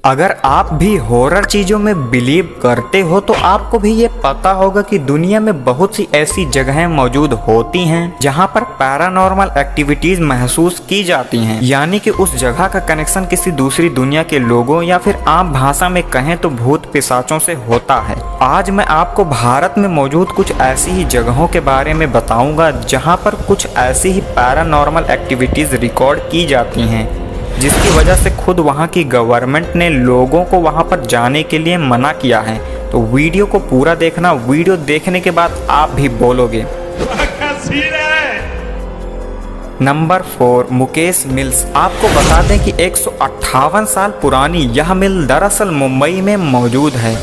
अगर आप भी हॉरर चीजों में बिलीव करते हो तो आपको भी ये पता होगा कि दुनिया में बहुत सी ऐसी जगहें मौजूद होती हैं जहां पर पैरानॉर्मल एक्टिविटीज महसूस की जाती हैं, यानी कि उस जगह का कनेक्शन किसी दूसरी दुनिया के लोगों या फिर आम भाषा में कहें तो भूत पिशाचों से होता है। आज मैं आपको भारत में मौजूद कुछ ऐसी ही जगहों के बारे में बताऊंगा जहां पर कुछ ऐसी ही पैरानॉर्मल एक्टिविटीज रिकॉर्ड की जाती हैं, जिसकी वजह से खुद वहां की गवर्नमेंट ने लोगों को वहां पर जाने के लिए मना किया है। तो वीडियो को पूरा देखना, वीडियो देखने के बाद आप भी बोलोगे। Number 4, Mukesh mills. आपको बता दें कि 158 साल पुरानी यह मिल दरअसल मुंबई में मौजूद है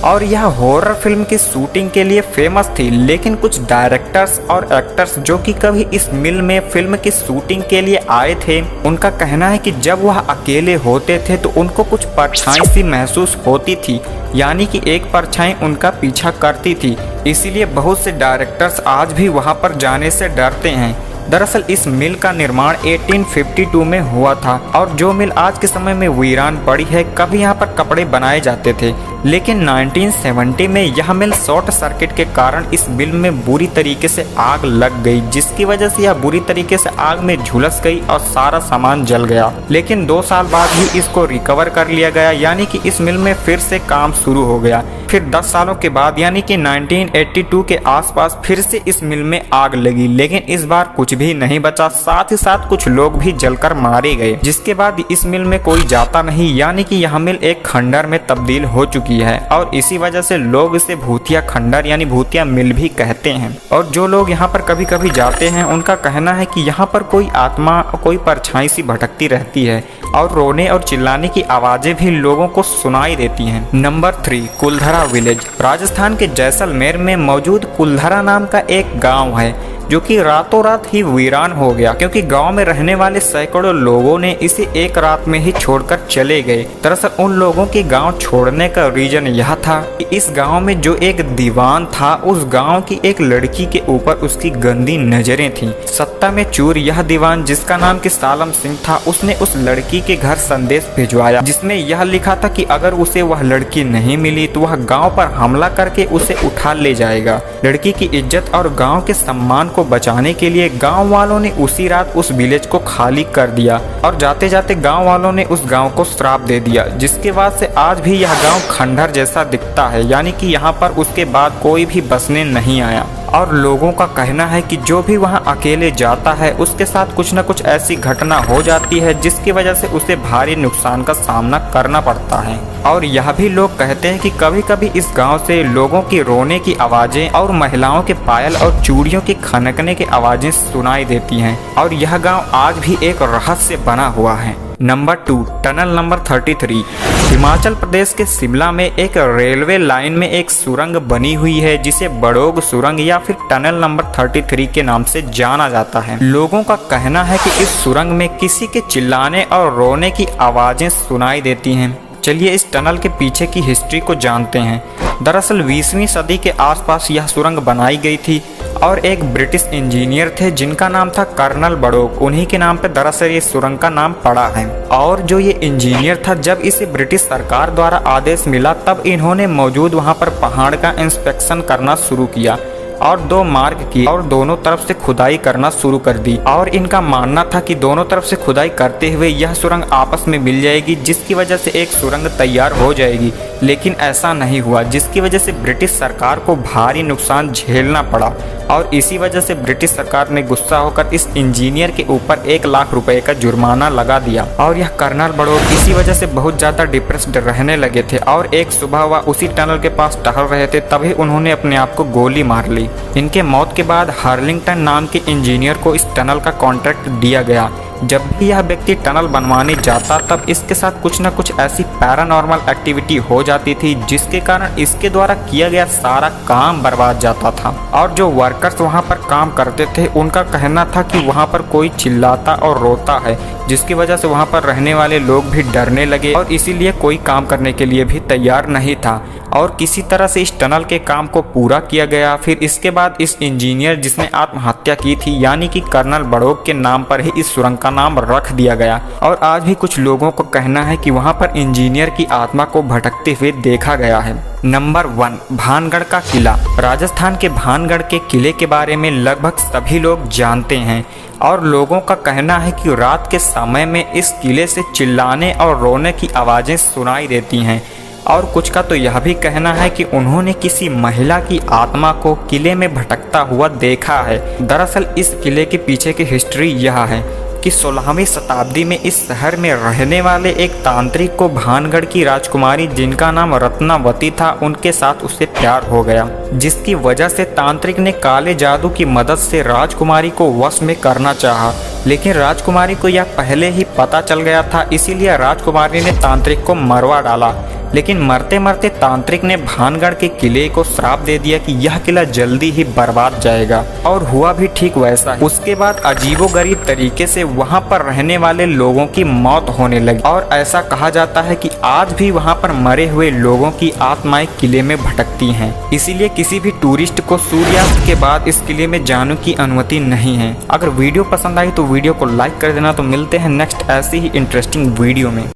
और यह हॉरर फिल्म की शूटिंग के लिए फेमस थी। लेकिन कुछ डायरेक्टर्स और एक्टर्स जो कि कभी इस मिल में फिल्म की शूटिंग के लिए आए थे, उनका कहना है कि जब वह अकेले होते थे तो उनको कुछ परछाई सी महसूस होती थी, यानी कि एक परछाई उनका पीछा करती थी। इसीलिए बहुत से डायरेक्टर्स आज भी वहां पर जाने से डरते हैं। दरअसल इस मिल का निर्माण 1852 में हुआ था और जो मिल आज के समय में वीरान पड़ी है। कभी यहाँ पर कपड़े बनाए जाते थे, लेकिन 1970 में यह मिल शॉर्ट सर्किट के कारण इस मिल में बुरी तरीके से आग लग गई, जिसकी वजह से यह बुरी तरीके से आग में झुलस गई और सारा सामान जल गया। लेकिन 2 साल बाद ही इसको रिकवर कर लिया गया, यानी कि इस मिल में फिर से काम शुरू हो गया। फिर 10 सालों के बाद यानी कि 1982 के आसपास फिर से इस मिल में आग लगी, लेकिन इस बार कुछ भी नहीं बचा। साथ ही साथ कुछ लोग भी जलकर मारे गए, जिसके बाद इस मिल में कोई जाता नहीं, यानी कि यह मिल एक खंडर में तब्दील हो चुकी है और इसी वजह से लोग इसे भूतिया खंडर यानी भूतिया मिल भी कहते हैं। और जो लोग यहाँ पर कभी कभी जाते हैं, उनका कहना है कि यहाँ पर कोई आत्मा, कोई परछाई सी भटकती रहती है और रोने और चिल्लाने की आवाजें भी लोगों को सुनाई देती हैं। Number 3, Kuldhara village. राजस्थान के जैसलमेर में मौजूद कुलधरा नाम का एक गांव है जो कि रातों रात ही वीरान हो गया, क्योंकि गांव में रहने वाले सैकड़ों लोगों ने इसे एक रात में ही छोड़कर चले गए। दरअसल उन लोगों के गांव छोड़ने का रीजन यह था कि इस गांव में जो एक दीवान था, उस गांव की एक लड़की के ऊपर उसकी गंदी नजरें थीं। सत्ता में चूर यह दीवान, जिसका नाम कि सालम सिंह था, उसने उस लड़की के घर संदेश भिजवाया, जिसमें यह लिखा था कि अगर उसे वह लड़की नहीं मिली तो वह गाँव पर हमला करके उसे उठा ले जाएगा। लड़की की इज्जत और गाँव के सम्मान को बचाने के लिए गांव वालों ने उसी रात उस विलेज को खाली कर दिया और जाते जाते गांव वालों ने उस गांव को श्राप दे दिया, जिसके बाद से आज भी यह गांव खंडहर जैसा दिखता है, यानी कि यहाँ पर उसके बाद कोई भी बसने नहीं आया। और लोगों का कहना है कि जो भी वहां अकेले जाता है उसके साथ कुछ न कुछ ऐसी घटना हो जाती है जिसकी वजह से उसे भारी नुकसान का सामना करना पड़ता है। और यह भी लोग कहते हैं कि कभी कभी इस गांव से लोगों की रोने की आवाजें और महिलाओं के पायल और चूड़ियों की खनकने की आवाजें सुनाई देती हैं और यह गांव आज भी एक रहस्य बना हुआ है। Number 2, tunnel number 33। Himachal Pradesh के शिमला में एक रेलवे लाइन में एक सुरंग बनी हुई है जिसे बड़ोग सुरंग या फिर टनल नंबर 33 के नाम से जाना जाता है। लोगों का कहना है कि इस सुरंग में किसी के चिल्लाने और रोने की आवाजें सुनाई देती हैं। चलिए इस टनल के पीछे की हिस्ट्री को जानते हैं। दरअसल 20वीं सदी के आसपास यह सुरंग बनाई गई थी और एक ब्रिटिश इंजीनियर थे जिनका नाम था कर्नल बड़ोग। उन्हीं के नाम पे दरअसल ये सुरंग का नाम पड़ा है। और जो ये इंजीनियर था, जब इसे ब्रिटिश सरकार द्वारा आदेश मिला तब इन्होंने मौजूद वहां पर पहाड़ का इंस्पेक्शन करना शुरू किया और 2 मार्ग किए और दोनों तरफ से खुदाई करना शुरू कर दी। और इनका मानना था कि दोनों तरफ से खुदाई करते हुए यह सुरंग आपस में मिल जाएगी, जिसकी वजह से एक सुरंग तैयार हो जाएगी। लेकिन ऐसा नहीं हुआ, जिसकी वजह से ब्रिटिश सरकार को भारी नुकसान झेलना पड़ा और इसी वजह से ब्रिटिश सरकार ने गुस्सा होकर इस इंजीनियर के ऊपर 1 लाख रुपए का जुर्माना लगा दिया। और यह कर्नल बड़ोग इसी वजह से बहुत ज्यादा डिप्रेस्ड रहने लगे थे और एक सुबह वह उसी टनल के पास टहल रहे थे, तभी उन्होंने अपने आप को गोली मार ली। इनके मौत के बाद हार्लिंगटन नाम के इंजीनियर को इस टनल का कॉन्ट्रैक्ट दिया गया। जब भी यह व्यक्ति टनल बनवाने जाता तब इसके साथ कुछ न कुछ ऐसी पैरानॉर्मल एक्टिविटी हो जाती थी, जिसके कारण इसके द्वारा किया गया सारा काम बर्बाद जाता था। और जो वर्कर्स वहां पर काम करते थे, उनका कहना था कि वहां पर कोई चिल्लाता और रोता है, जिसकी वजह से वहां पर रहने वाले लोग भी डरने लगे और इसीलिए कोई काम करने के लिए भी तैयार नहीं था। और किसी तरह से इस टनल के काम को पूरा किया गया। फिर इसके बाद इस इंजीनियर जिसने आत्महत्या की थी यानी कि कर्नल बड़ौक के नाम पर ही इस सुरंग का नाम रख दिया गया। और आज भी कुछ लोगों को कहना है कि वहां पर इंजीनियर की आत्मा को भटकते हुए देखा गया है। नंबर 1, भानगढ़ का किला। राजस्थान के भानगढ़ के किले के बारे में लगभग सभी लोग जानते हैं और लोगों का कहना है कि रात के समय में इस किले से चिल्लाने और रोने की आवाज़ें सुनाई देती हैं। और कुछ का तो यह भी कहना है कि उन्होंने किसी महिला की आत्मा को किले में भटकता हुआ देखा है। दरअसल इस किले के पीछे की हिस्ट्री यह है कि 16वीं शताब्दी में इस शहर में रहने वाले एक तांत्रिक को भानगढ़ की राजकुमारी जिनका नाम रत्नावती था उनके साथ उससे प्यार हो गया, जिसकी वजह से तांत्रिक ने काले जादू की मदद से राजकुमारी को वश में करना चाहा। लेकिन राजकुमारी को यह पहले ही पता चल गया था, इसीलिए राजकुमारी ने तांत्रिक को मरवा डाला। लेकिन मरते मरते तांत्रिक ने भानगढ़ के किले को श्राप दे दिया कि यह किला जल्दी ही बर्बाद जाएगा। और हुआ भी ठीक वैसा ही। उसके बाद अजीबोगरीब तरीके से वहां पर रहने वाले लोगों की मौत होने लगी और ऐसा कहा जाता है कि आज भी वहां पर मरे हुए लोगों की आत्माएं किले में भटकती हैं। इसीलिए किसी भी टूरिस्ट को सूर्यास्त के बाद इस किले में जाने की अनुमति नहीं है। अगर वीडियो पसंद आई तो वीडियो को लाइक कर देना। तो मिलते हैं नेक्स्ट ऐसी ही इंटरेस्टिंग वीडियो में।